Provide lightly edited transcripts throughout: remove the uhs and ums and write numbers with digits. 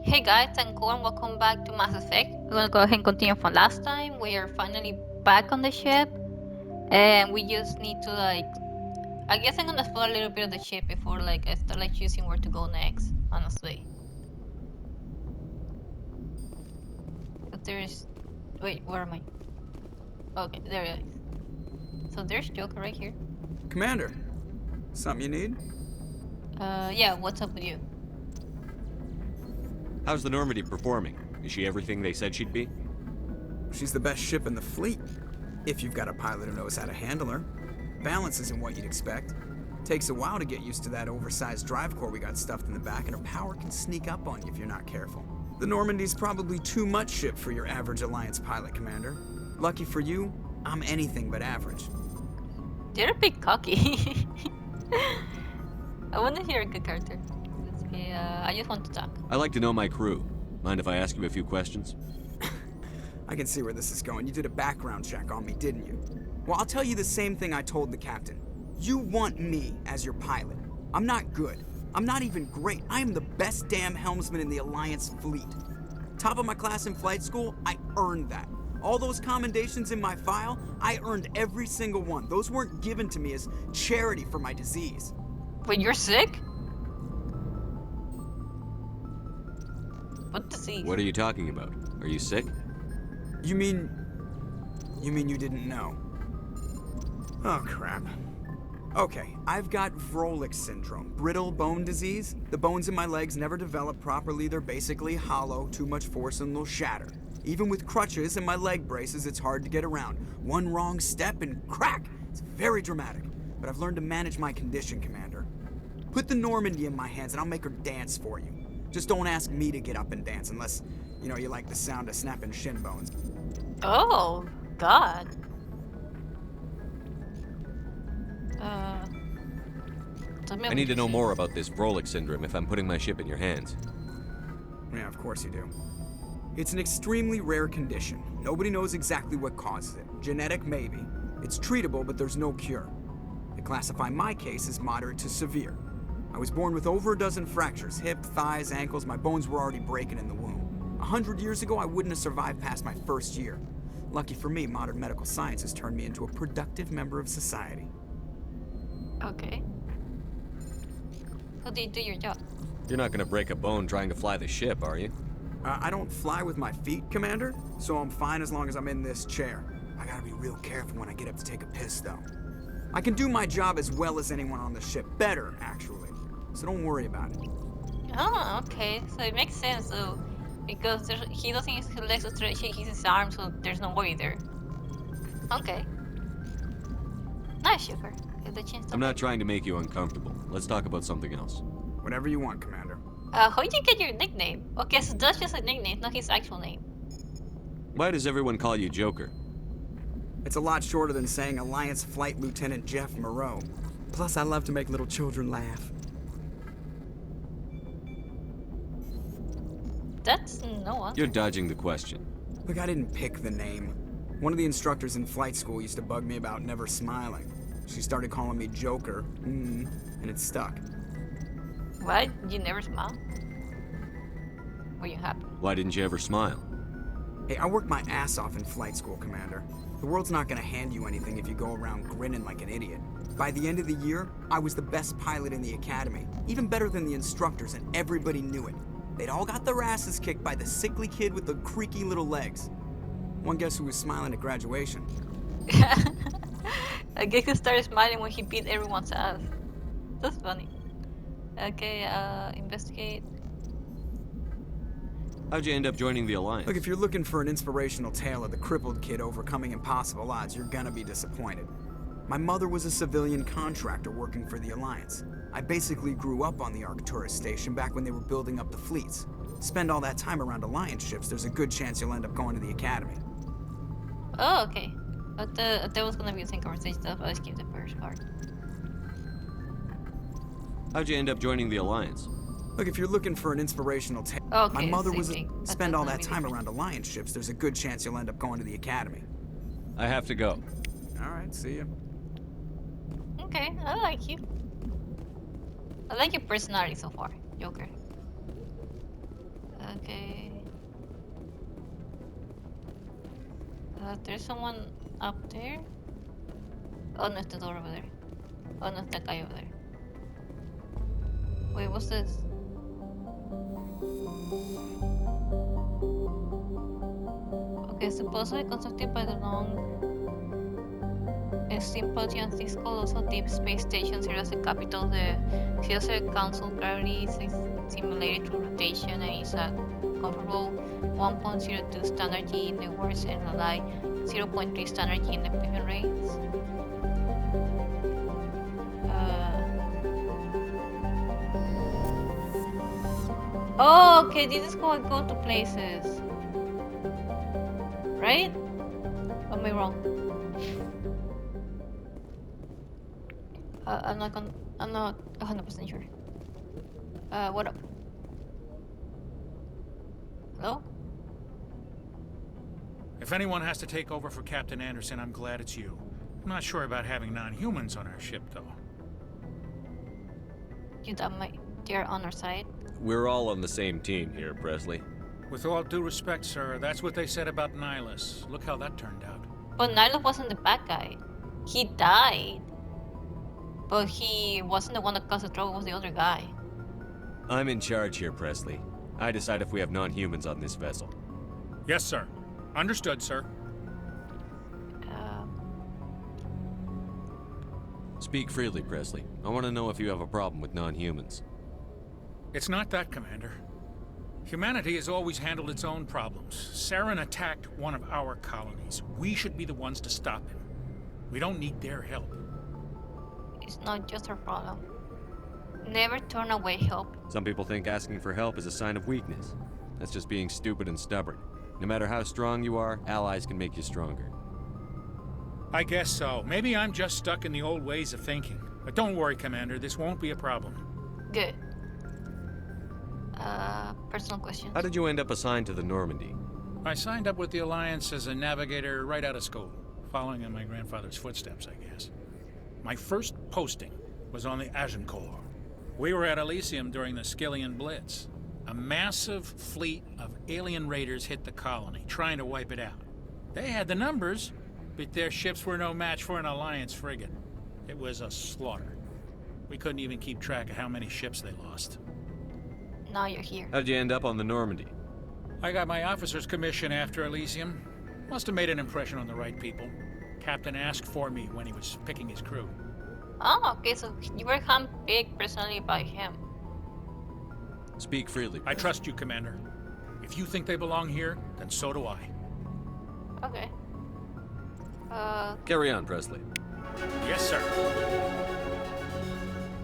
Hey guys, and cool, and welcome back to Mass Effect. We're gonna go ahead and continue from last time. We are finally back on the ship, and we just need to I guess I'm gonna explore a little bit of the ship before I start choosing where to go next. Honestly, but there's wait, where am I? Okay, there it is. So there's Joker right here. Commander, something you need? Yeah, what's up with you? How's the Normandy performing? Is she everything they said she'd be? She's the best ship in the fleet, if you've got a pilot who knows how to handle her. Balance isn't what you'd expect. Takes a while to get used to that oversized drive core we got stuffed in the back, and her power can sneak up on you if you're not careful. The Normandy's probably too much ship for your average Alliance pilot, Commander. Lucky for you, I'm anything but average. They're a bit cocky. I wanna hear a good character. Okay, I just want to talk. I like to know my crew. Mind if I ask you a few questions? I can see where this is going. You did a background check on me, didn't you? Well, I'll tell you the same thing I told the captain. You want me as your pilot. I'm not good. I'm not even great. I am the best damn helmsman in the Alliance fleet. Top of my class in flight school, I earned that. All those commendations in my file, I earned every single one. Those weren't given to me as charity for my disease. Wait, you're sick? What disease? What are you talking about? Are you sick? You mean you didn't know? Oh, crap. Okay, I've got Vrolik syndrome, brittle bone disease. The bones in my legs never develop properly. They're basically hollow, too much force and they'll shatter. Even with crutches and my leg braces, it's hard to get around. One wrong step and crack! It's very dramatic. But I've learned to manage my condition, Commander. Put the Normandy in my hands and I'll make her dance for you. Just don't ask me to get up and dance unless, you like the sound of snapping shin bones. Oh, God. Uh, I need to know more about this Vrolik syndrome if I'm putting my ship in your hands. Yeah, of course you do. It's an extremely rare condition. Nobody knows exactly what causes it. Genetic, maybe. It's treatable, but there's no cure. They classify my case as moderate to severe. I was born with over a dozen fractures, hip, thighs, ankles. My bones were already breaking in the womb. 100 years ago, I wouldn't have survived past my first year. Lucky for me, modern medical science has turned me into a productive member of society. Okay. How do you do your job? You're not gonna break a bone trying to fly the ship, are you? I don't fly with my feet, Commander, so I'm fine as long as I'm in this chair. I gotta be real careful when I get up to take a piss, though. I can do my job as well as anyone on the ship. Better, actually. So don't worry about it. Oh, okay. So it makes sense, so because he doesn't use his legs to stretch, he uses his arms, so there's no worry there. Okay. Nice, Sugar. Get the chance to I'm not trying to make you uncomfortable. Let's talk about something else. Whatever you want, Commander. How'd you get your nickname? Okay, so that's just a nickname, not his actual name. Why does everyone call you Joker? It's a lot shorter than saying Alliance Flight Lieutenant Jeff Moreau. Plus, I love to make little children laugh. That's Noah. You're dodging the question. Look, I didn't pick the name. One of the instructors in flight school used to bug me about never smiling. She started calling me Joker, and it stuck. Why? You never smile? Were you happy? Why didn't you ever smile? Hey, I worked my ass off in flight school, Commander. The world's not gonna hand you anything if you go around grinning like an idiot. By the end of the year, I was the best pilot in the academy, even better than the instructors, and everybody knew it. They'd all got their asses kicked by the sickly kid with the creaky little legs. One guess who was smiling at graduation? I guess he started smiling when he beat everyone's ass. That's funny. Okay, investigate. How'd you end up joining the Alliance? Look, if you're looking for an inspirational tale of the crippled kid overcoming impossible odds, you're gonna be disappointed. My mother was a civilian contractor working for the Alliance. I basically grew up on the Arcturus station back when they were building up the fleets. Spend all that time around Alliance ships, there's a good chance you'll end up going to the Academy. Oh, okay. But there was gonna be the same conversation stuff. I'll skip the first part. How'd you end up joining the Alliance? Look, if you're looking for an inspirational tale, Okay, my mother same was thing. spend all That's that gonna be time around Alliance ships, there's a good chance you'll end up going to the Academy. I have to go. All right, see ya. Okay, I like you. I like your personality so far, Joker. Okay. There's someone up there. Oh no, it's the door over there. Oh no, it's that guy over there. Wait, what's this? Okay, supposedly constructed by the long Symposium Cisco, also Deep Space Station serves as the capital. The Celsius Council gravity is simulated through rotation and is a comparable 1.02 standard G in the worst and like 0.3 standard G in the Pivot rates. Oh, okay, this is how I go to places. Right? Or am I wrong? I'm not 100% sure. What up? Hello? If anyone has to take over for Captain Anderson, I'm glad it's you. I'm not sure about having non-humans on our ship, though. You thought they're on our side? We're all on the same team here, Presley. With all due respect, sir, that's what they said about Nihilus. Look how that turned out. But Nihilus wasn't the bad guy. He died. But he wasn't the one that caused the trouble, it was the other guy. I'm in charge here, Presley. I decide if we have non-humans on this vessel. Yes, sir. Understood, sir. Speak freely, Presley. I want to know if you have a problem with non-humans. It's not that, Commander. Humanity has always handled its own problems. Saren attacked one of our colonies. We should be the ones to stop him. We don't need their help. It's not just our problem. Never turn away help. Some people think asking for help is a sign of weakness. That's just being stupid and stubborn. No matter how strong you are, allies can make you stronger. I guess so. Maybe I'm just stuck in the old ways of thinking. But don't worry, Commander. This won't be a problem. Good. Personal question. How did you end up assigned to the Normandy? I signed up with the Alliance as a navigator right out of school, following in my grandfather's footsteps, I guess. My first posting was on the Agincourt. We were at Elysium during the Skillian Blitz. A massive fleet of alien raiders hit the colony, trying to wipe it out. They had the numbers, but their ships were no match for an Alliance frigate. It was a slaughter. We couldn't even keep track of how many ships they lost. Now you're here. How did you end up on the Normandy? I got my officer's commission after Elysium. Must have made an impression on the right people. Captain asked for me when he was picking his crew. Oh, okay, so you were handpicked personally by him. Speak freely, I trust you, Commander. If you think they belong here, then so do I. Okay. Carry on, Presley. Yes, sir.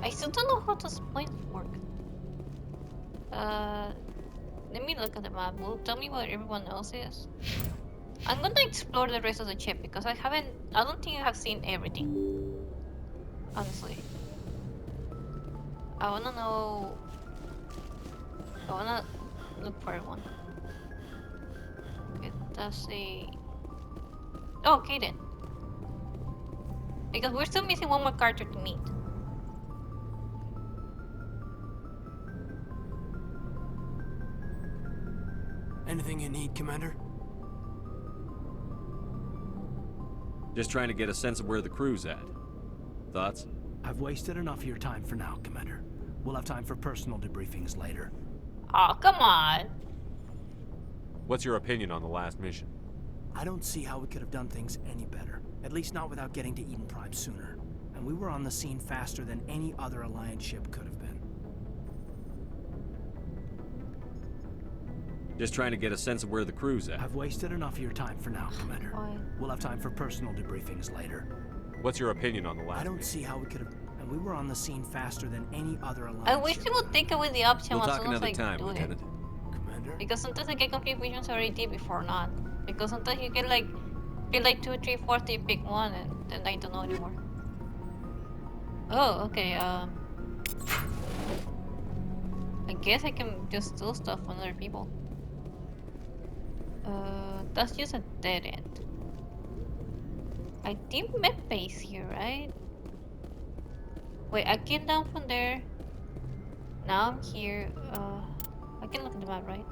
I still don't know how this place work. Let me look at the map. Will tell me what everyone else is. I'm gonna explore the rest of the ship because I don't think I have seen everything. Honestly. I wanna look for one. Okay, that's a... Oh, okay then. Because we're still missing one more character to meet. Anything you need, Commander? Just trying to get a sense of where the crew's at. Thoughts? I've wasted enough of your time for now, Commander. We'll have time for personal debriefings later. Oh, come on. What's your opinion on the last mission? I don't see how we could have done things any better. At least not without getting to Eden Prime sooner. And we were on the scene faster than any other Alliance ship could have been. Just trying to get a sense of where the crew's at. I've wasted enough of your time for now, Commander. Fine. We'll have time for personal debriefings later. What's your opinion on the last I don't mission? see how we could have... And we were on the scene faster than any other Alliance I wish ship they would take away the option We'll as talk soon as another I time, do Lieutenant. it. Commander? Because sometimes I get confused which ones I already did before or not. Because sometimes you get like 2, 3, 4, you pick one and then I don't know anymore. Oh, okay, I guess I can just steal stuff from other people. That's just a dead end. I think medbay's here, right? Wait, I came down from there. Now I'm here. I can look at the map, right?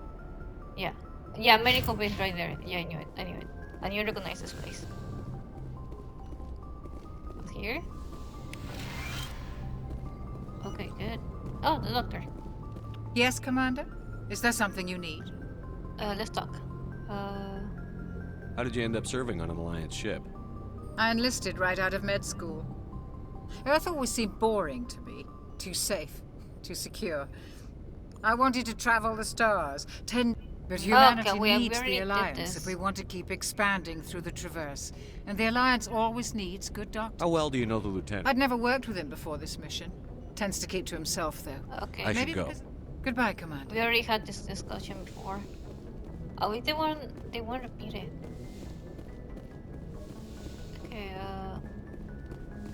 Yeah. Yeah, medical base right there. Yeah, I knew it. I knew it. I knew I recognized this place. What's here? Okay, good. Oh, the doctor. Yes, Commander? Is there something you need? Let's talk. How did you end up serving on an Alliance ship? I enlisted right out of med school. Earth always seemed boring to me. Too safe, too secure. I wanted to travel the stars, but humanity we needs already the did Alliance this. if we want to keep expanding through the Traverse. And the Alliance always needs good doctors. How well do you know the Lieutenant? I'd never worked with him before this mission. Tends to keep to himself, though. Okay. I should Maybe go. because... Goodbye, Commander. We already had this discussion before. Oh, wait, they won't repeat it. Okay,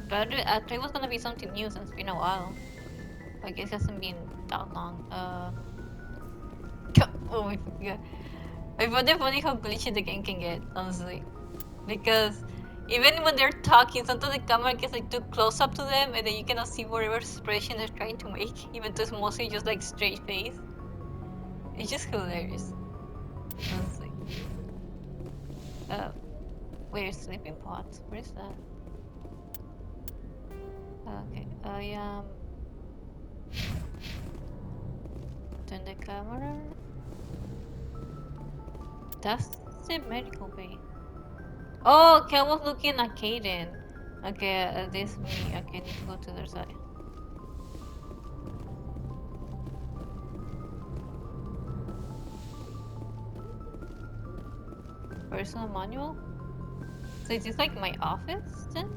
but I thought it was gonna be something new since it's been a while. I guess it hasn't been that long. Oh my god. I find it funny how glitchy the game can get, honestly. Because even when they're talking, sometimes the camera gets like too close up to them and then you cannot see whatever expression they're trying to make, even though it's mostly just like straight face. It's just hilarious. Honestly. Where's sleeping pods? Where is that? Okay, turn the camera. That's the medical bay. Oh, okay, I was looking at Kaden. Okay, this me. Okay, I need to go to the other side. Personal manual? So is this like my office then?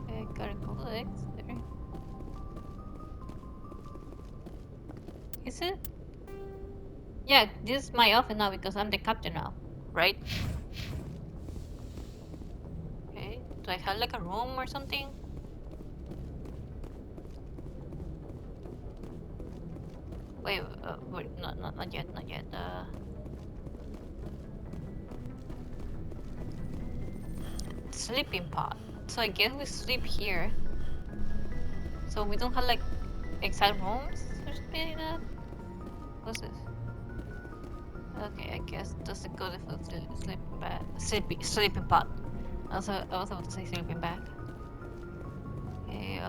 Okay, gotta go to the X there. Is it? Yeah, this is my office now because I'm the captain now, right? Okay, do I have like a room or something? Wait, not yet, not yet. Sleeping pod. So I guess we sleep here. So we don't have like exact rooms or something like that. What's this? Okay, I guess that's a good for sleeping bag. Sleeping pod. I was about to say sleeping bag. Okay,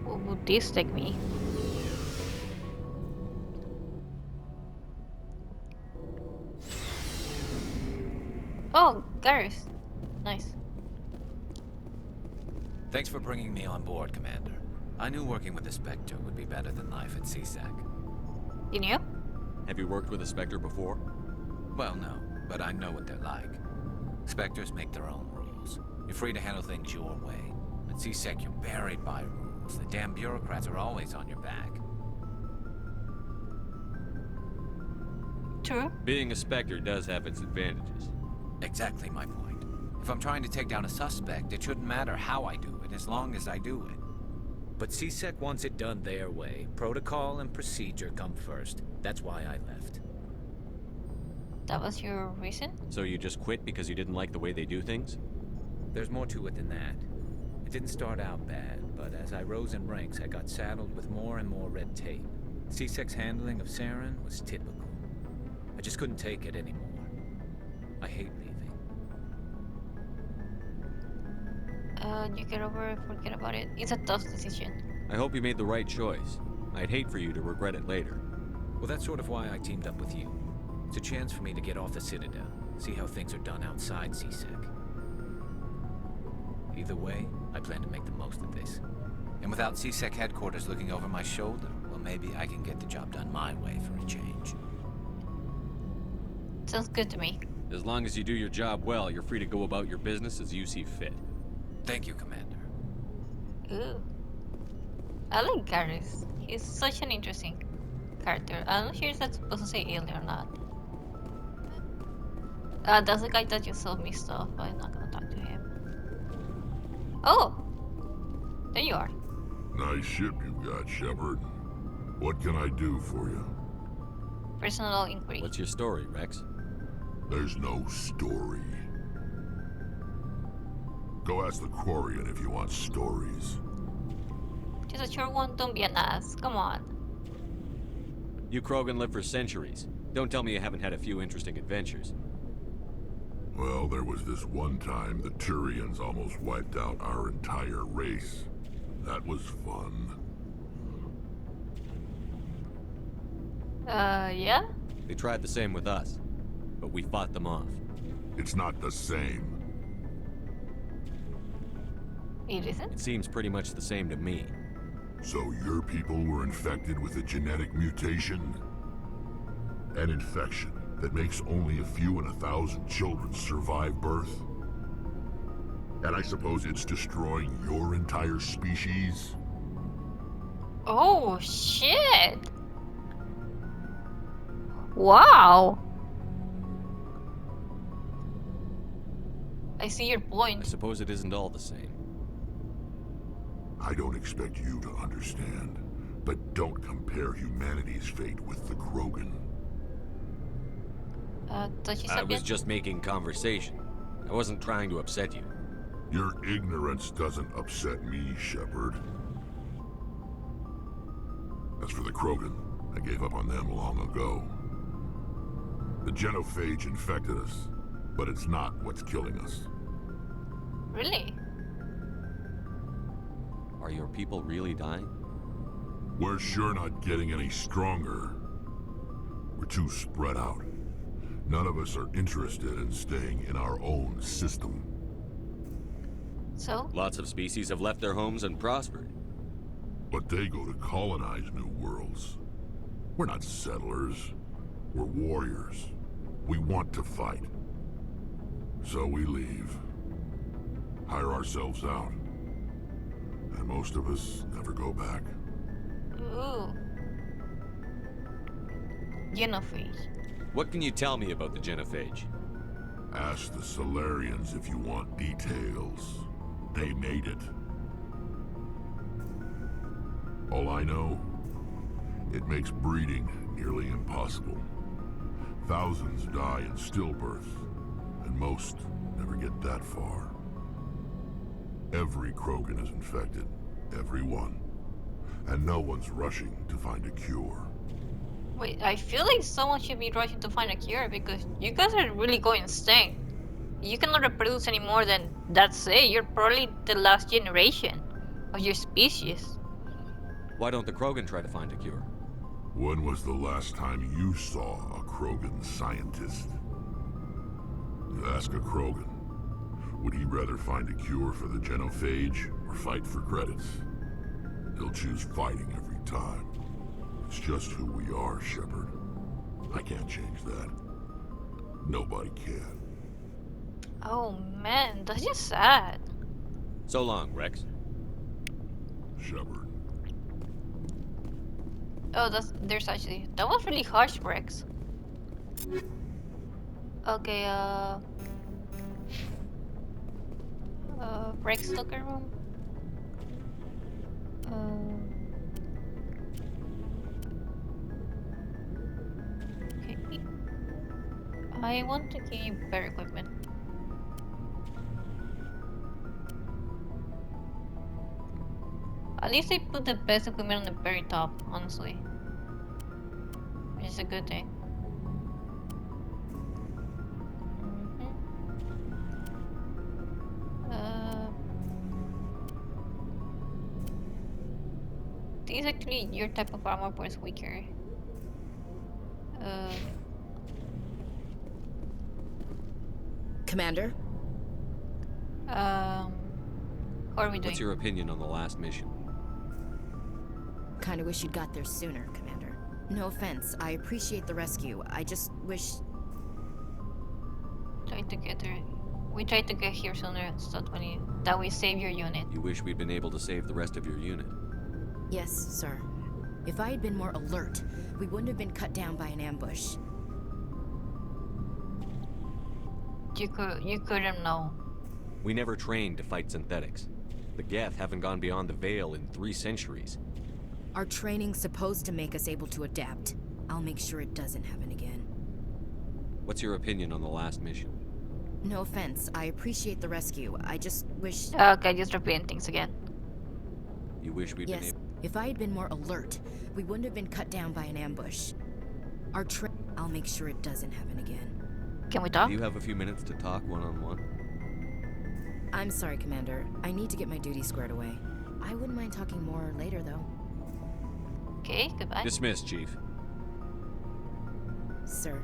what would this take me? Oh, Gareth. Nice. Thanks for bringing me on board, Commander. I knew working with the Spectre would be better than life at CSEC. You knew? Have you worked with a Spectre before? Well, no, but I know what they're like. Spectres make their own rules. You're free to handle things your way. At CSEC, you're buried by rules. The damn bureaucrats are always on your back. True. Being a Spectre does have its advantages. Exactly my point. If I'm trying to take down a suspect, it shouldn't matter how I do it, as long as I do it. But CSEC wants it done their way. Protocol and procedure come first. That's why I left. That was your reason? So you just quit because you didn't like the way they do things? There's more to it than that. It didn't start out bad, but as I rose in ranks, I got saddled with more and more red tape. CSEC's handling of Saren was typical. I just couldn't take it anymore. I hate leaving. You get over it, forget about it. It's a tough decision. I hope you made the right choice. I'd hate for you to regret it later. Well, that's sort of why I teamed up with you. It's a chance for me to get off the Citadel, see how things are done outside CSEC. Either way, I plan to make the most of this. And without CSEC headquarters looking over my shoulder, well, maybe I can get the job done my way for a change. Sounds good to me. As long as you do your job well, you're free to go about your business as you see fit. Thank you, Commander. Ooh. I like Garrus. He's such an interesting character. I'm not sure if that's supposed to say alien or not. That's the guy that just sold me stuff, but I'm not gonna talk to him. Oh! There you are. Nice ship you got, Shepard. What can I do for you? Personal inquiry. What's your story, Rex? There's no story. Go ask the Quarian if you want stories. Just a short one. Don't be an ass. Come on. You Krogan live for centuries. Don't tell me you haven't had a few interesting adventures. Well, there was this one time the Turians almost wiped out our entire race. That was fun. Yeah? They tried the same with us, but we fought them off. It's not the same. It isn't? It seems pretty much the same to me. So your people were infected with a genetic mutation? An infection that makes only a few in 1,000 children survive birth? And I suppose it's destroying your entire species? Oh, shit! Wow! I see your I point. suppose it isn't all the same. I don't expect you to understand, but don't compare humanity's fate with the Krogan. Touchy I was subject? just making conversation. I wasn't trying to upset you. Your ignorance doesn't upset me, Shepard. As for the Krogan, I gave up on them long ago. The genophage infected us, but it's not what's killing us. Really? Are your people really dying? We're sure not getting any stronger. We're too spread out. None of us are interested in staying in our own system. So? Lots of species have left their homes and prospered. But they go to colonize new worlds. We're not settlers. We're warriors. We want to fight. So we leave. Hire ourselves out. And most of us never go back. Ooh. Genophage. What can you tell me about the genophage? Ask the Solarians if you want details. They made it. All I know, it makes breeding nearly impossible. Thousands die in stillbirth, and most never get that far. Every Krogan is infected. Every one. And no one's rushing to find a cure. Wait, I feel like someone should be rushing to find a cure because you guys are really going insane. You cannot reproduce any more than that's it. You're probably the last generation of your species. Why don't the Krogan try to find a cure? When was the last time you saw a Krogan scientist? Ask a Krogan. Would he rather find a cure for the genophage or fight for credits? He'll choose fighting every time. It's just who we are, Shepard. I can't change that. Nobody can. Oh man, that's just sad. So long, Rex. Shepard. Oh, there's actually that was really harsh, Rex. Okay, Rex locker room. Okay. I want to keep better equipment. At least they put the best equipment on the very top, honestly. Which is a good thing. These actually your type of armor, but it's weaker. Commander? How are we doing? What's your opinion on the last mission? Kinda wish you'd got there sooner, Commander. No offense, I appreciate the rescue. I just wish... Tried to get there. We tried to get here sooner, so that we save your unit. You wish we'd been able to save the rest of your unit. Yes, sir. If I had been more alert, we wouldn't have been cut down by an ambush. You couldn't know. We never trained to fight synthetics. The Geth haven't gone beyond the Veil in 3 centuries. Our training's supposed to make us able to adapt. I'll make sure it doesn't happen again. What's your opinion on the last mission? No offense, I appreciate the rescue. I just wish... Okay, just repeating things again. You wish we'd been Yes, able... if I had been more alert, we wouldn't have been cut down by an ambush. I'll make sure it doesn't happen again. Can we talk? Do you have a few minutes to talk one-on-one? I'm sorry, Commander. I need to get my duties squared away. I wouldn't mind talking more later, though. Okay, goodbye. Dismissed, Chief. Sir.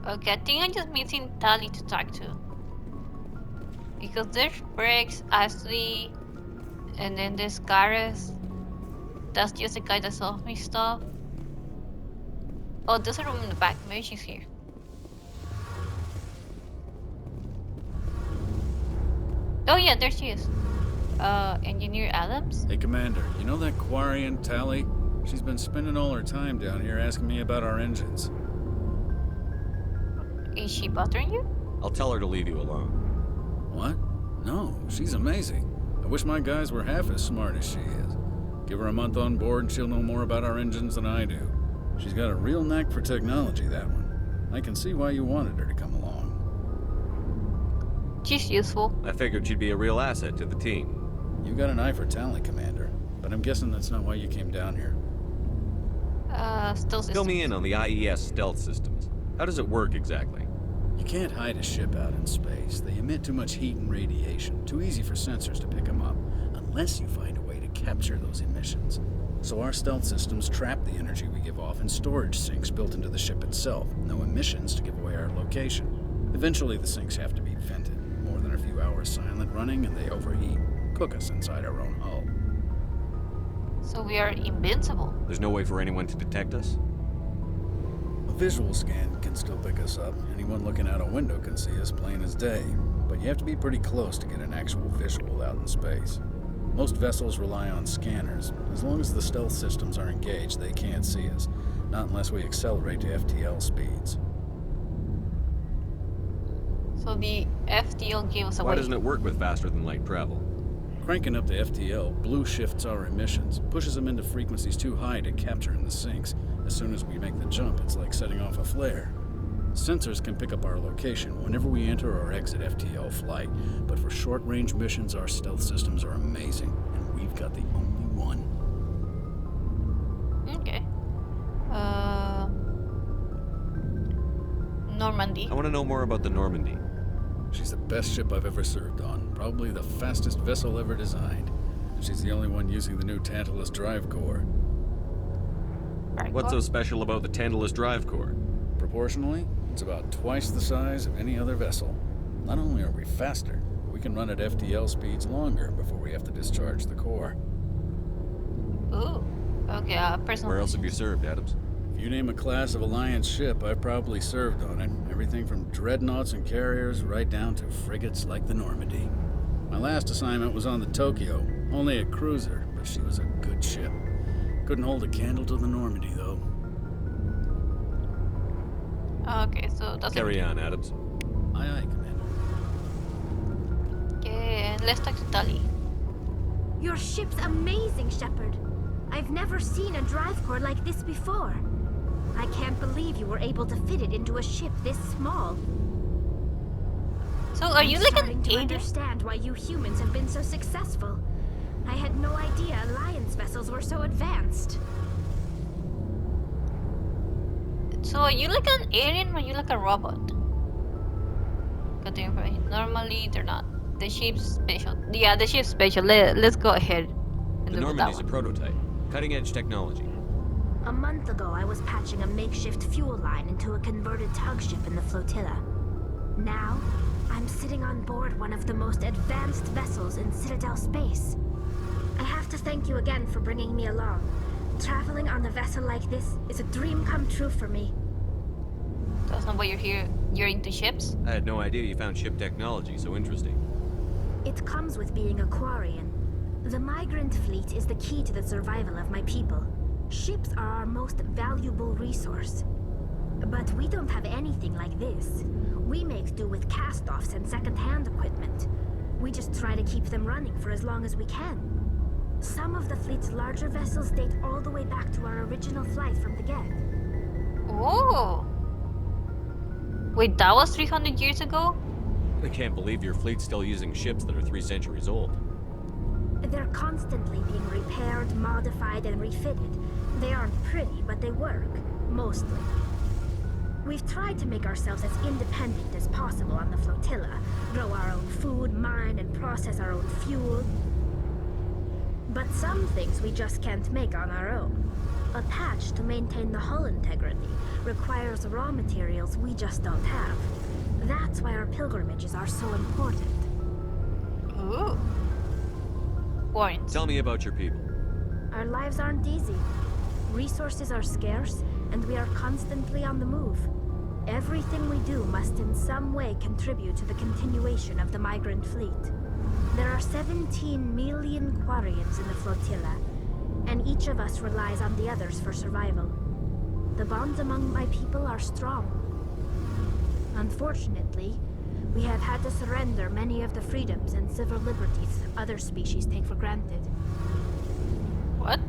Okay, I think I'm just missing Tali to talk to. Because there's Briggs, Ashley, and then there's Gareth. That's just the guy that solved me stuff. Oh, there's a room in the back. Maybe she's here. Oh yeah, there she is. Engineer Adams? Hey, Commander, you know that Quarian, Tali? She's been spending all her time down here asking me about our engines. Is she bothering you? I'll tell her to leave you alone. What? No, she's amazing. I wish my guys were half as smart as she is. Give her a month on board and she'll know more about our engines than I do. She's got a real knack for technology, that one. I can see why you wanted her to come along. She's useful. I figured she'd be a real asset to the team. You got an eye for talent, Commander. But I'm guessing that's not why you came down here. Stealth Fill me systems. in on the IES stealth systems. How does it work exactly? You can't hide a ship out in space. They emit too much heat and radiation. Too easy for sensors to pick them up, unless you find a way to capture those emissions. So our stealth systems trap the energy we give off in storage sinks built into the ship itself. No emissions to give away our location. Eventually the sinks have to be vented. More than a few hours silent running and they overheat. Cook us inside our own hull. So we are invincible. There's no way for anyone to detect us? A visual scan can still pick us up. Anyone looking out a window can see us plain as day. But you have to be pretty close to get an actual visual out in space. Most vessels rely on scanners. As long as the stealth systems are engaged, they can't see us. Not unless we accelerate to FTL speeds. So the FTL gave us away. Why doesn't it work with faster than light travel? Cranking up to FTL, blue shifts our emissions, pushes them into frequencies too high to capture in the sinks. As soon as we make the jump, it's like setting off a flare. Sensors can pick up our location whenever we enter or exit FTL flight, but for short-range missions, our stealth systems are amazing, and we've got the only one. Okay. Normandy. I want to know more about the Normandy. She's the best ship I've ever served on, probably the fastest vessel ever designed. She's the only one using the new Tantalus drive core. What's so special about the Tantalus drive core? Proportionally, it's about twice the size of any other vessel. Not only are we faster, but we can run at FTL speeds longer before we have to discharge the core. Ooh. Okay, personal. Where else have you served, Adams? If you name a class of Alliance ship, I've probably served on it. Everything from dreadnoughts and carriers right down to frigates like the Normandy. My last assignment was on the Tokyo, only a cruiser, but she was a good ship. Couldn't hold a candle to the Normandy, though. Okay, so that's Carry on, Adams. Aye, aye, Commander. Okay, let's talk to Tali. Your ship's amazing, Shepard. I've never seen a drive core like this before. I can't believe you were able to fit it into a ship this small. So are you like an starting to alien? understand why you humans have been so successful. I had no idea Alliance vessels were so advanced. So are you like an alien or are you like a robot? Normally they're not. The ship's special. Yeah, the ship's special. Let's go ahead and The do that Normandy's a one. prototype. Cutting-edge technology. A month ago, I was patching a makeshift fuel line into a converted tug ship in the flotilla. Now, I'm sitting on board one of the most advanced vessels in Citadel space. I have to thank you again for bringing me along. Traveling on a vessel like this is a dream come true for me. That's not why you're here. You're into ships? I had no idea you found ship technology so interesting. It comes with being a Quarian. The migrant fleet is the key to the survival of my people. Ships are our most valuable resource. But we don't have anything like this. We make do with cast-offs and second-hand equipment. We just try to keep them running for as long as we can. Some of the fleet's larger vessels date all the way back to our original flight from the get. Oh! Wait, that was 300 years ago? I can't believe your fleet's still using ships that are 3 centuries old. They're constantly being repaired, modified, and refitted. They aren't pretty, but they work. Mostly. We've tried to make ourselves as independent as possible on the flotilla. Grow our own food, mine, and process our own fuel. But some things we just can't make on our own. A patch to maintain the hull integrity requires raw materials we just don't have. That's why our pilgrimages are so important. Ooh. Points. Tell me about your people. Our lives aren't easy. Resources are scarce, and we are constantly on the move. Everything we do must in some way contribute to the continuation of the migrant fleet. There are 17 million Quarians in the flotilla, and each of us relies on the others for survival. The bonds among my people are strong. Unfortunately, we have had to surrender many of the freedoms and civil liberties other species take for granted. What?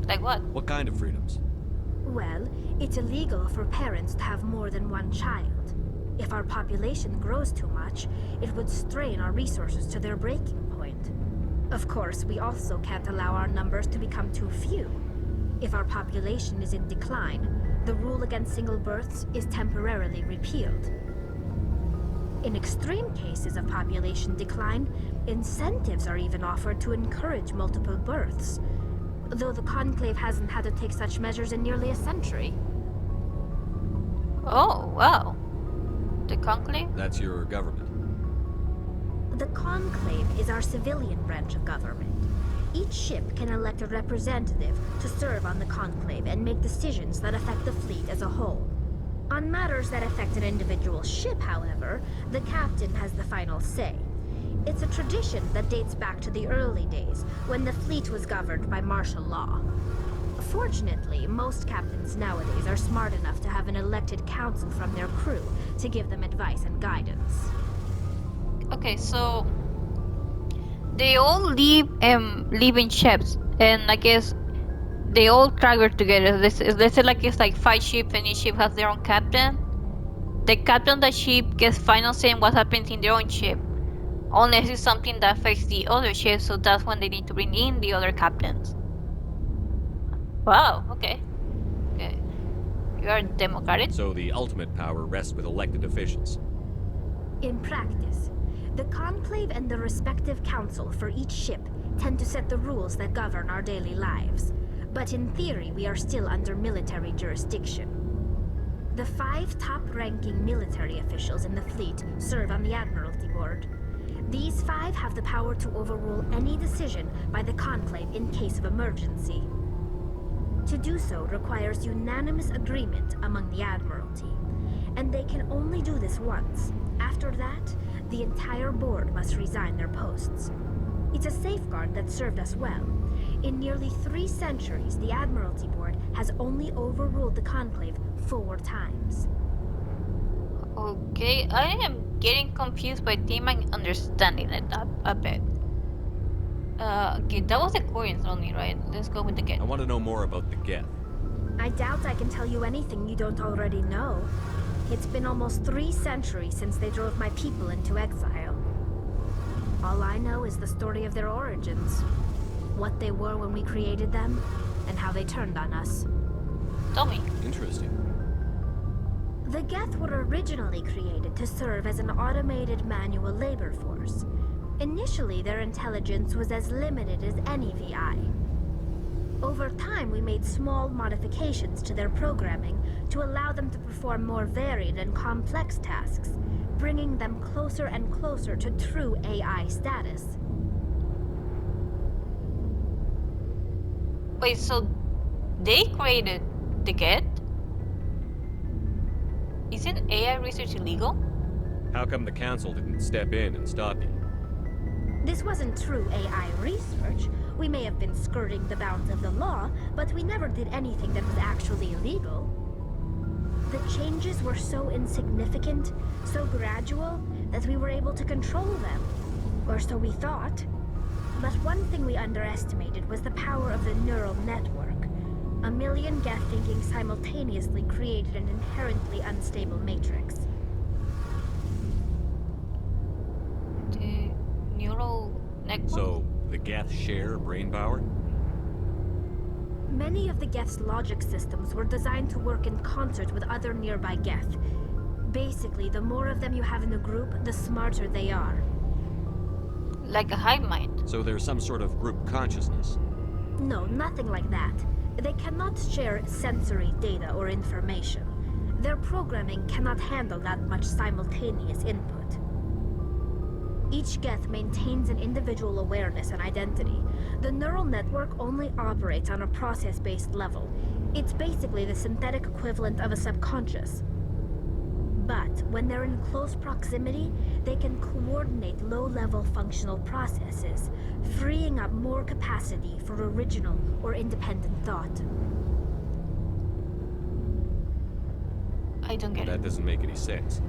Like what? What kind of freedoms? Well, it's illegal for parents to have more than one child. If our population grows too much, it would strain our resources to their breaking point. Of course, we also can't allow our numbers to become too few. If our population is in decline, the rule against single births is temporarily repealed. In extreme cases of population decline, incentives are even offered to encourage multiple births, though the Conclave hasn't had to take such measures in nearly a century. Oh, wow. The Conclave? That's your government. The Conclave is our civilian branch of government. Each ship can elect a representative to serve on the Conclave and make decisions that affect the fleet as a whole. On matters that affect an individual ship, however, the captain has the final say. It's a tradition that dates back to the early days, when the fleet was governed by martial law. Fortunately, most captains nowadays are smart enough to have an elected council from their crew to give them advice and guidance. Okay, so they all live in ships, and I guess they all travel together. Let's say like it's like 5 ships, and each ship has their own captain. The captain of the ship gets final say in what happens in their own ship, unless it's something that affects the other ship. So that's when they need to bring in the other captains. Wow. Okay. Okay. You are democratic. So the ultimate power rests with elected officials. In practice, the Conclave and the respective council for each ship tend to set the rules that govern our daily lives. But in theory, we are still under military jurisdiction. The 5 top-ranking military officials in the fleet serve on the Admiralty Board. These 5 have the power to overrule any decision by the Conclave in case of emergency. To do so requires unanimous agreement among the Admiralty, and they can only do this once. After that, the entire board must resign their posts. It's a safeguard that served us well. In nearly 3 centuries, the Admiralty Board has only overruled the Conclave 4 times. Okay, I am getting confused, but I think I'm understanding it a bit. Okay, that was the Quarians only, right? Let's go with the Geth. I want to know more about the Geth. I doubt I can tell you anything you don't already know. It's been almost 3 centuries since they drove my people into exile. All I know is the story of their origins. What they were when we created them, and how they turned on us. Tell me. Interesting. The Geth were originally created to serve as an automated manual labor force. Initially, their intelligence was as limited as any VI. Over time, we made small modifications to their programming to allow them to perform more varied and complex tasks, bringing them closer and closer to true AI status. Wait, so they created the Geth? Isn't AI research illegal? How come the council didn't step in and stop you? This wasn't true AI research. We may have been skirting the bounds of the law, but we never did anything that was actually illegal. The changes were so insignificant, so gradual, that we were able to control them. Or so we thought. But one thing we underestimated was the power of the neural network. 1 million Geth thinking simultaneously created an inherently unstable matrix. The neural network? So, The Geth share brain power? Many of the Geth's logic systems were designed to work in concert with other nearby Geth. Basically, the more of them you have in the group, the smarter they are. Like a hive mind. So there's some sort of group consciousness. No, nothing like that. They cannot share sensory data or information. Their programming cannot handle that much simultaneous input. Each Geth maintains an individual awareness and identity. The neural network only operates on a process-based level. It's basically the synthetic equivalent of a subconscious. But when they're in close proximity, they can coordinate low-level functional processes, freeing up more capacity for original or independent thought. I don't get it. That doesn't make any sense.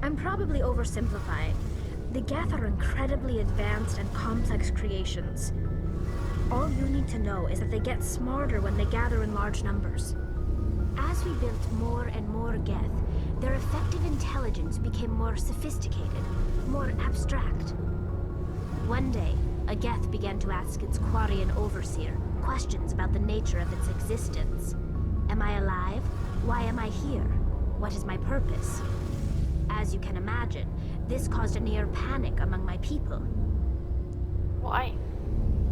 I'm probably oversimplifying. The Geth are incredibly advanced and complex creations. All you need to know is that they get smarter when they gather in large numbers. As we built more and more Geth, their effective intelligence became more sophisticated, more abstract. One day, a Geth began to ask its Quarian overseer questions about the nature of its existence. Am I alive? Why am I here? What is my purpose? As you can imagine, this caused a near panic among my people. Why?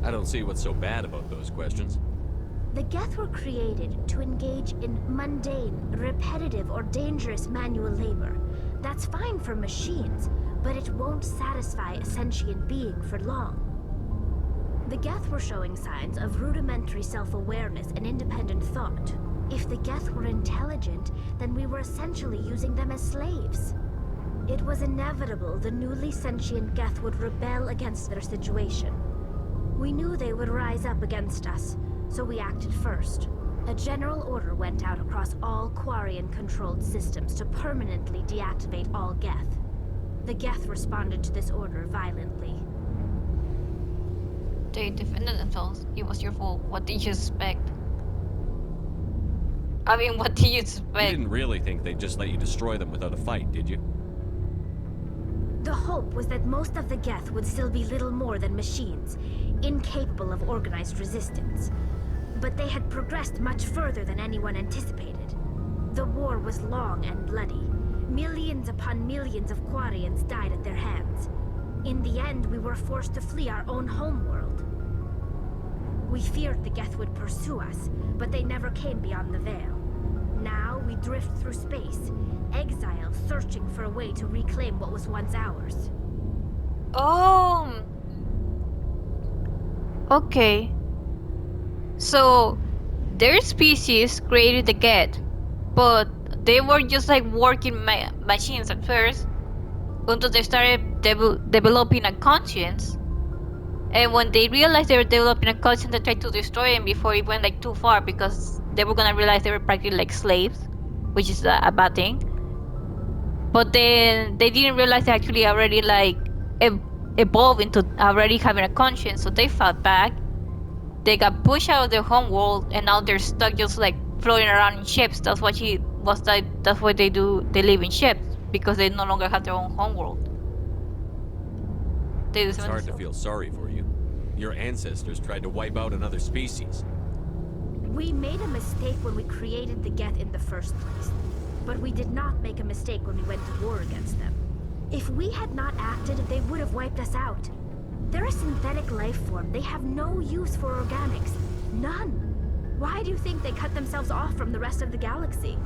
I don't see what's so bad about those questions. The Geth were created to engage in mundane, repetitive, or dangerous manual labor. That's fine for machines, but it won't satisfy a sentient being for long. The Geth were showing signs of rudimentary self-awareness and independent thought. If the Geth were intelligent, then we were essentially using them as slaves. It was inevitable the newly sentient Geth would rebel against their situation. We knew they would rise up against us, so we acted first. A general order went out across all Quarian-controlled systems to permanently deactivate all Geth. The Geth responded to this order violently. They defended themselves. It was your fault. What did you expect? I mean, what did you You expect? didn't really think they'd just let you destroy them without a fight, did you? The hope was that most of the Geth would still be little more than machines, incapable of organized resistance. But they had progressed much further than anyone anticipated. The war was long and bloody. Millions upon millions of Quarians died at their hands. In the end, we were forced to flee our own homeworld. We feared the Geth would pursue us, but they never came beyond the Veil. Now we drift through space, exile, searching for a way to reclaim what was once ours. Oh. Okay. So, their species created the Geth, but they were just like working machines at first, until they started developing a conscience. And when they realized they were developing a conscience, they tried to destroy him before it went like too far, because they were gonna realize they were practically like slaves, which is a bad thing. But then they didn't realize they actually already like evolved into already having a conscience, so they fought back. They got pushed out of their home world, and now they're stuck just like floating around in ships. That's what she was like. That's what they do. They live in ships because they no longer have their own home world. It's hard to feel sorry for you. Your ancestors tried to wipe out another species. We made a mistake when we created the Geth in the first place, but we did not make a mistake when we went to war against them. If we had not acted, they would have wiped us out. They're a synthetic life form. They have no use for organics. None. Why do you think they cut themselves off from the rest of the galaxy?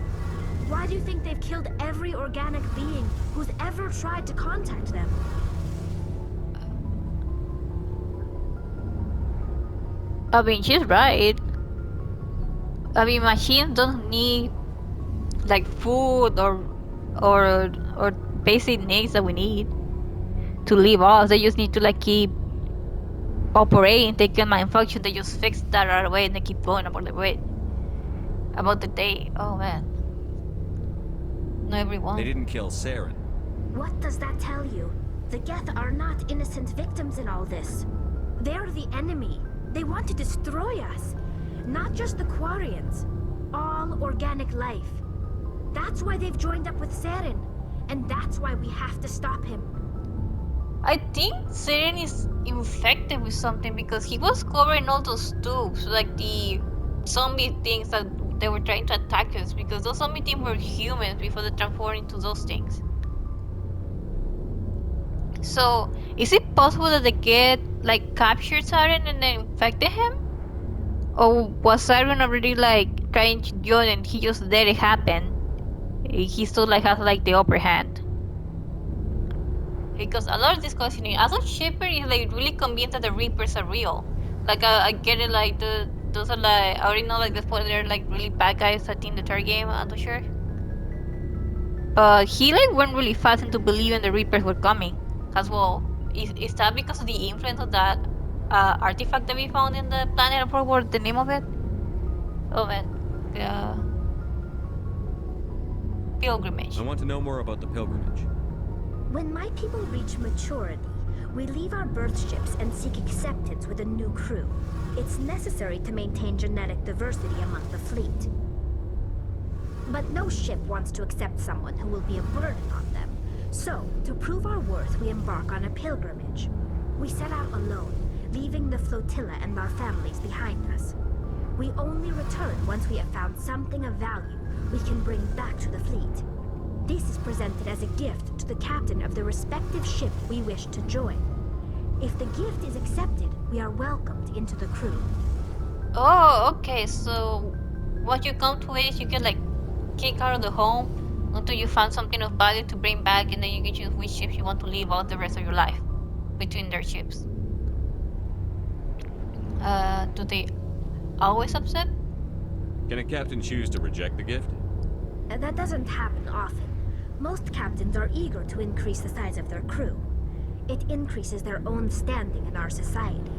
Why do you think they've killed every organic being who's ever tried to contact them? I mean, she's right. I mean, machines don't need like food or basic needs that we need to live off. They just need to like keep operating. They can malfunction. They just fix that right away, and they keep going about the way. About the day. Oh man. Not everyone. They didn't kill Saren. What does that tell you? The Geth are not innocent victims in all this. They're the enemy. They want to destroy us. Not just the Quarians. All organic life. That's why they've joined up with Saren. And that's why we have to stop him. I think Seren is infected with something because he was covering all those tubes, like the zombie things that they were trying to attack us, because those zombie things were humans before they transformed into those things. So, is it possible that they get, like, captured Siren and then infected him? Or was Siren already, like, trying to join and he just let it happen? He still, like, has, like, the upper hand. Because a lot of this questioning, I thought Shepard is, like, really convinced that the Reapers are real. Like, I get it, like, those are, like, I already know, like, they're, like, really bad guys at the end of the third game, I'm not sure. But he, like, went really fast into believing the Reapers were coming as well. Is that because of the influence of that artifact that we found in the planet? I forgot the name of it. Oh man, the pilgrimage. I want to know more about the pilgrimage. When my people reach maturity, we leave our birth ships and seek acceptance with a new crew. It's necessary to maintain genetic diversity among the fleet. But no ship wants to accept someone who will be a burden on them. So, to prove our worth, we embark on a pilgrimage. We set out alone, leaving the flotilla and our families behind us. We only return once we have found something of value we can bring back to the fleet. This is presented as a gift to the captain of the respective ship we wish to join. If the gift is accepted, we are welcomed into the crew. Oh, okay, so what you come to is you get, like, kicked out of the home until you find something of value to bring back, and then you can choose which ships you want to live out the rest of your life between their ships. Do they always accept? Can a captain choose to reject the gift? That doesn't happen often. Most captains are eager to increase the size of their crew. It increases their own standing in our society.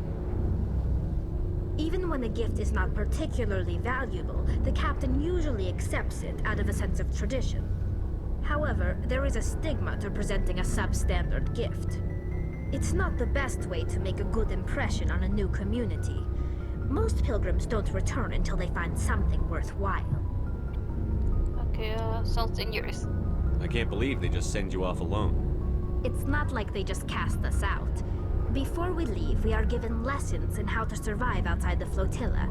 Even when a gift is not particularly valuable, the captain usually accepts it out of a sense of tradition. However, there is a stigma to presenting a substandard gift. It's not the best way to make a good impression on a new community. Most pilgrims don't return until they find something worthwhile. Okay, sounds dangerous. I can't believe they just send you off alone. It's not like they just cast us out. Before we leave, we are given lessons in how to survive outside the flotilla,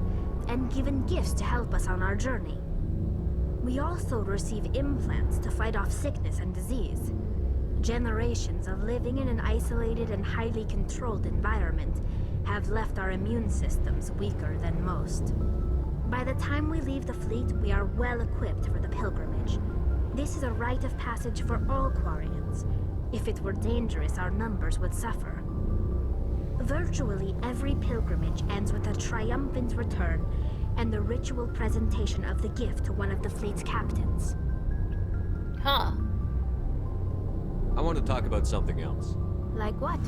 and given gifts to help us on our journey. We also receive implants to fight off sickness and disease. Generations of living in an isolated and highly controlled environment have left our immune systems weaker than most. By the time we leave the fleet, we are well equipped for the pilgrimage. This is a rite of passage for all Quarians. If it were dangerous, our numbers would suffer. Virtually every pilgrimage ends with a triumphant return and the ritual presentation of the gift to one of the fleet's captains. Huh. I want to talk about something else. Like what?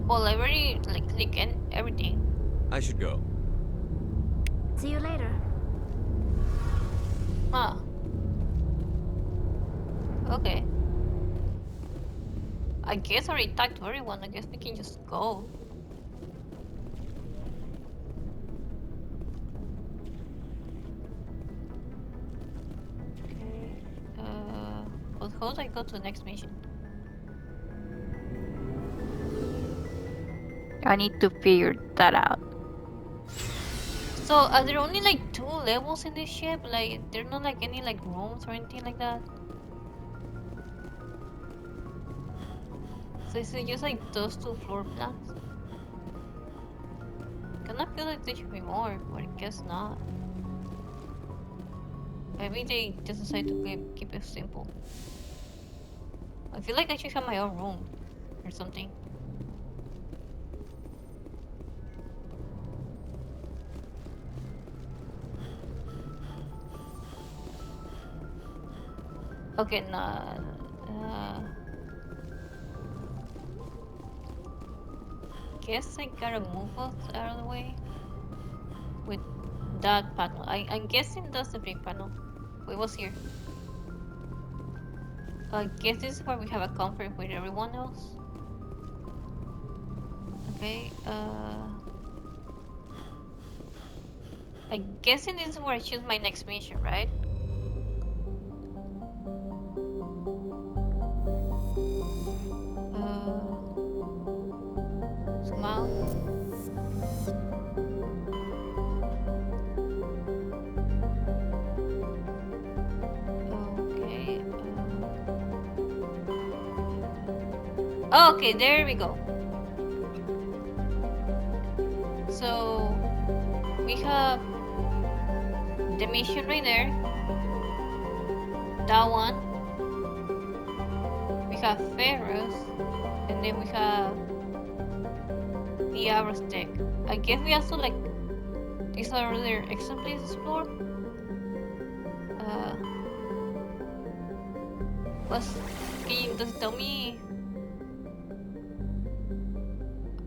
Well, I already, like, click in everything. I should go. See you later. Huh. Okay. I guess I already talked to everyone. I guess we can just go. Okay. But how do I go to the next mission? I need to figure that out. So, are there only like 2 levels in this ship? Like, there's not like any like rooms or anything like that? So is it just like those 2 floor plans? Kind of feel like there should be more, but I guess not. Maybe they just decide to keep it simple. I feel like I should have my own room or something. Okay, nah. Guess I gotta move us out of the way with that panel. I'm guessing that's the big panel. Wait, what's here? I guess this is where we have a conference with everyone else. Okay, I'm guessing this is where I choose my next mission, right? Okay. Okay, there we go. So we have the mission right there. That one. We have Pharaohs, and then we have the arrow stick. I guess we also like these are other extra places to explore. Does it tell me?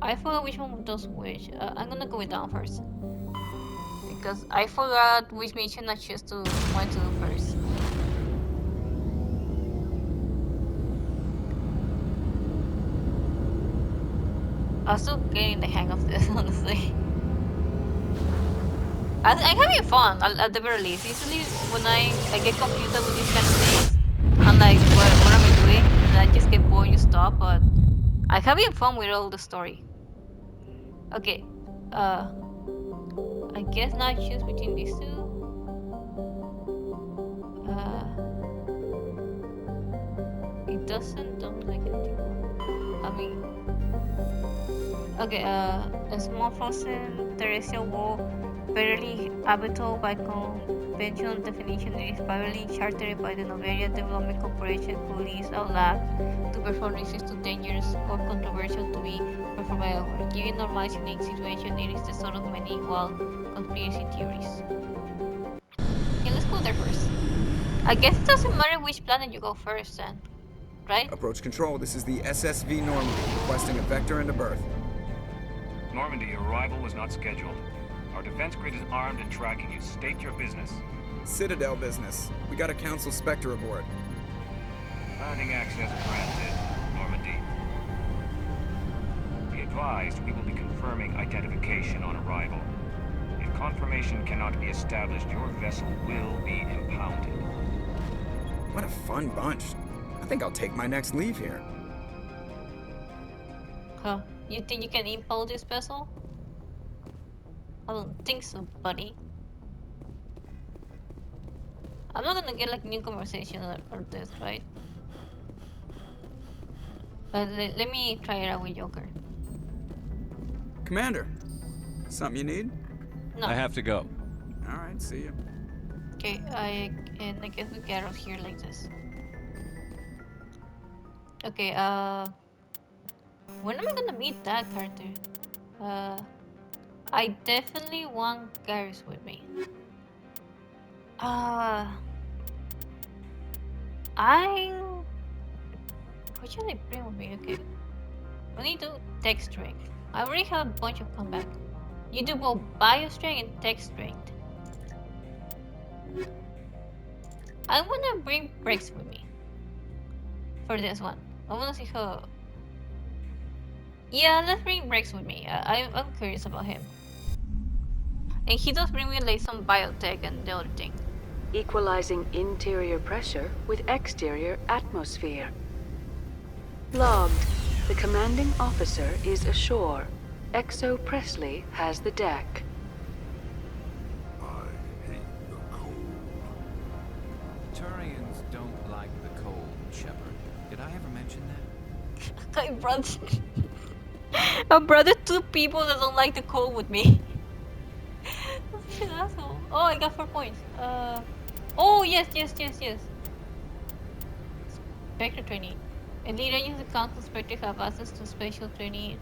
I forgot which one does which. I'm gonna go with down first because I forgot which mission I choose to want to do first. I'm still getting the hang of this, honestly. I'm having fun at the very least. Usually when I get confused with these kind of things, I'm like, what am I doing? And I just get bored, you stop. But I'm having fun with all the story. Okay, I guess now I choose between these two. It doesn't like anything. I mean, okay, a small frozen terrestrial wolf, barely habitable by conventional definition, it is privately chartered by the Noveria Development Corporation, who leases out land to perform research too dangerous or controversial to be performed by others. Given Normal's unique situation, it is the sort of many wild conspiracy theories. Okay, let's go there first. I guess it doesn't matter which planet you go first then, right? Approach control, this is the SSV Normandy, requesting a vector and a berth. Normandy, your arrival was not scheduled. Our defense grid is armed and tracking you. State your business. Citadel business. We got a Council Spectre aboard. Landing access granted, Normandy. Be advised, we will be confirming identification on arrival. If confirmation cannot be established, your vessel will be impounded. What a fun bunch. I think I'll take my next leave here. Huh. You think you can impound this vessel? I don't think so, buddy. I'm not gonna get like new conversation or this, right? But let me try it out with Joker. Commander, something you need? No. I have to go. Alright, see you. Okay, I guess we get out here like this. Okay, when am I gonna meet that character? I definitely want Garrus with me. What should I bring with me? Okay. We need to tech strength. I already have a bunch of combat. You do both bio strength and tech strength. I wanna bring Brex with me. For this one. I wanna see how. Yeah, let's bring Brex with me. I'm curious about him. And he does bring me like some biotech and the other thing. Equalizing interior pressure with exterior atmosphere. Logged. The commanding officer is ashore. Exo Presley has the deck. I hate the cold. Turians don't like the cold, Shepard. Did I ever mention that? I brought the two people that don't like the cold with me. Such an asshole. Oh, I got 4 points. Oh, yes. Spectre training. Elite agents of the Council Spectre have access to special training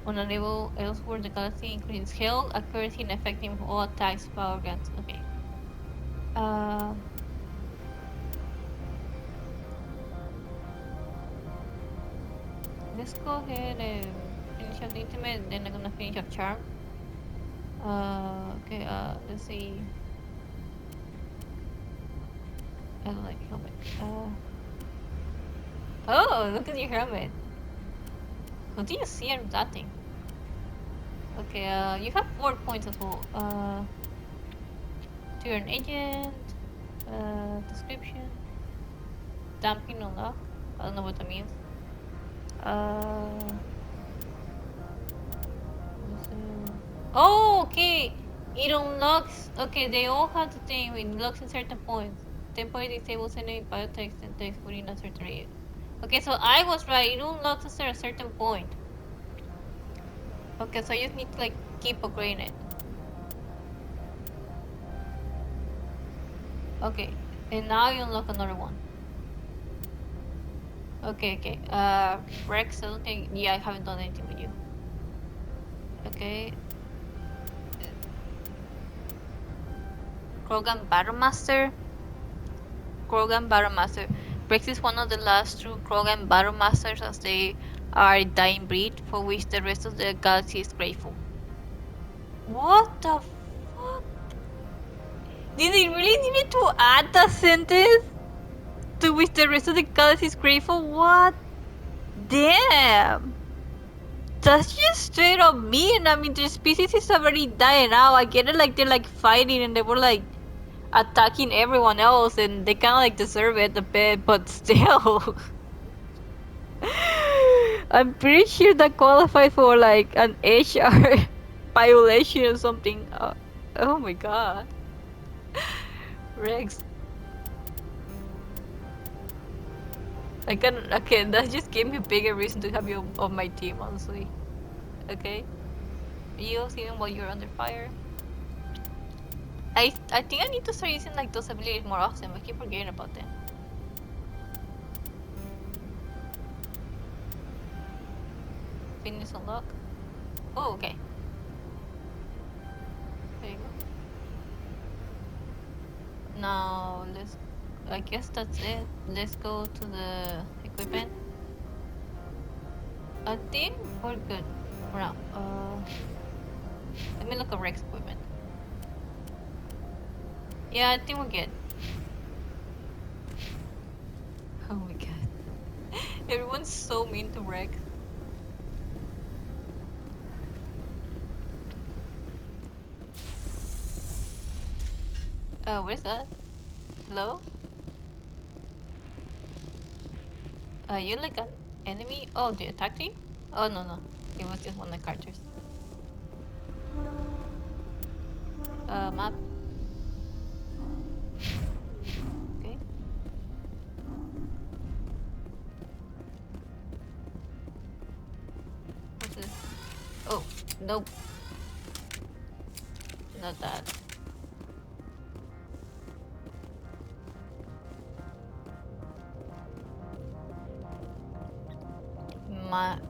on a level elsewhere in the galaxy, including skill, accuracy, and effective all attacks, power guns. Okay. Let's go ahead and finish up the intimate, then I'm gonna finish up charm. Okay, let's see. I don't like helmet. Oh, look at your helmet. How do you see that thing? Okay, you have 4 points as well. To an agent, description, damping unlock. I don't know what that means. Let's see. Oh, okay. It unlocks. Okay, they all have the thing. It unlocks in certain points. Temporarily disables enemy biotext and text within a certain area. Okay, so I was right. It unlocks at a certain point. Okay, so I just need to like keep upgrading it. Okay, and now you unlock another one. Okay. Rex, I don't think. Yeah, I haven't done anything with you. Okay. Krogan Battlemaster. Rex is one of the last true Krogan Battlemasters, as they are a dying breed for which the rest of the galaxy is grateful. What the fuck? Did they really need to add that sentence? To which the rest of the galaxy is grateful? What? Damn! That's just straight up mean. I mean, the species is already dying out. I get it, like they're like fighting and they were like attacking everyone else, and they kind of like deserve it a bit, but still. I'm pretty sure that qualifies for like an HR violation or something. Oh my god. Rex. Okay, that just gave me a bigger reason to have you on my team, honestly. Okay. Yields even while you're under fire. I think I need to start using like those abilities more often. I keep forgetting about them. Fitness unlock. Oh, okay. There you go. Now I guess that's it. Let's go to the equipment. I think we're good for now. Let me look at Rex equipment. Yeah, I think we're good. Oh my god. Everyone's so mean to Rex. What is that? Hello? You like an enemy? Oh, they attacked you? Oh, no. It was just one of the characters. Map. Okay. What's this? Oh, nope. Not that.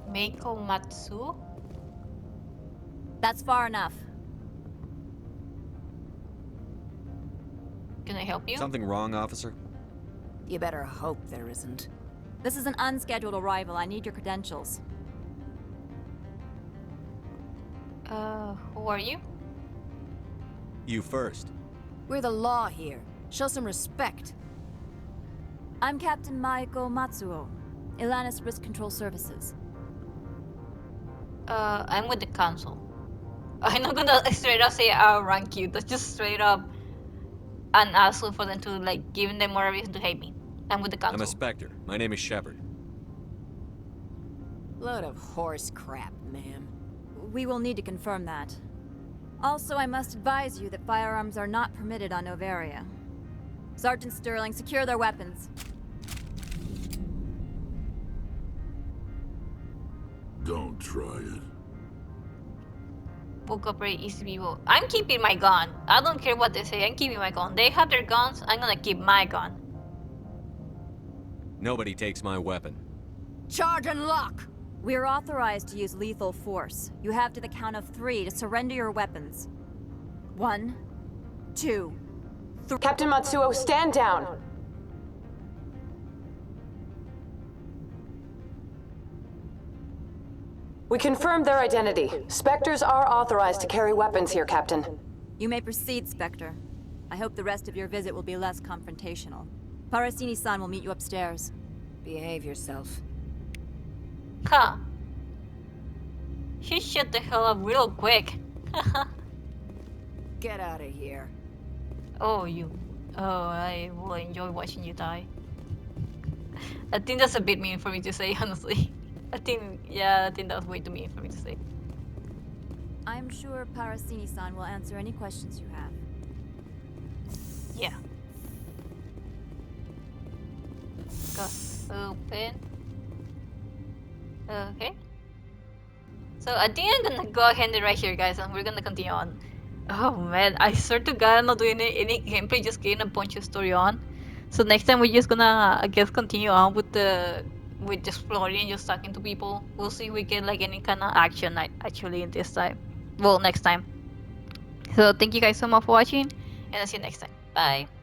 Meiko Matsu? That's far enough. Can I help you? Something wrong, officer? You better hope there isn't. This is an unscheduled arrival. I need your credentials. Who are you? You first. We're the law here. Show some respect. I'm Captain Maiko Matsuo, Ilanis Risk Control Services. I'm with the council. I'm not gonna straight up say I'll rank you. That's just straight up an asshole for them to like giving them more reason to hate me. I'm with the council. I'm a Spectre. My name is Shepard. Load of horse crap, ma'am. We will need to confirm that. Also, I must advise you that firearms are not permitted on Noveria. Sergeant Sterling, secure their weapons. Don't try it. Woke up very easy people. I'm keeping my gun. I don't care what they say. I'm keeping my gun. They have their guns. I'm gonna keep my gun. Nobody takes my weapon. Charge and lock! We are authorized to use lethal force. You have to the count of 3 to surrender your weapons. 1, 2, 3. Captain Matsuo, stand down! We confirmed their identity. Spectres are authorized to carry weapons here, Captain. You may proceed, Spectre. I hope the rest of your visit will be less confrontational. Parasini-san will meet you upstairs. Behave yourself. Huh. She shut the hell up real quick. Get out of here. Oh, you. Oh, I will enjoy watching you die. I think that's a bit mean for me to say, honestly. I think that was way too mean for me to say. I'm sure Parasini-san will answer any questions you have. Yeah. Go open. Okay. So I think I'm gonna go ahead and right here, guys, and we're gonna continue on. Oh man, I swear to God, I'm not doing any gameplay, just getting a bunch of story on. So next time we're just gonna, I guess, continue on with just exploring and just talking to people. We'll see if we get like any kind of action actually in this time. Well, next time. So thank you guys so much for watching, and I'll see you next time. Bye.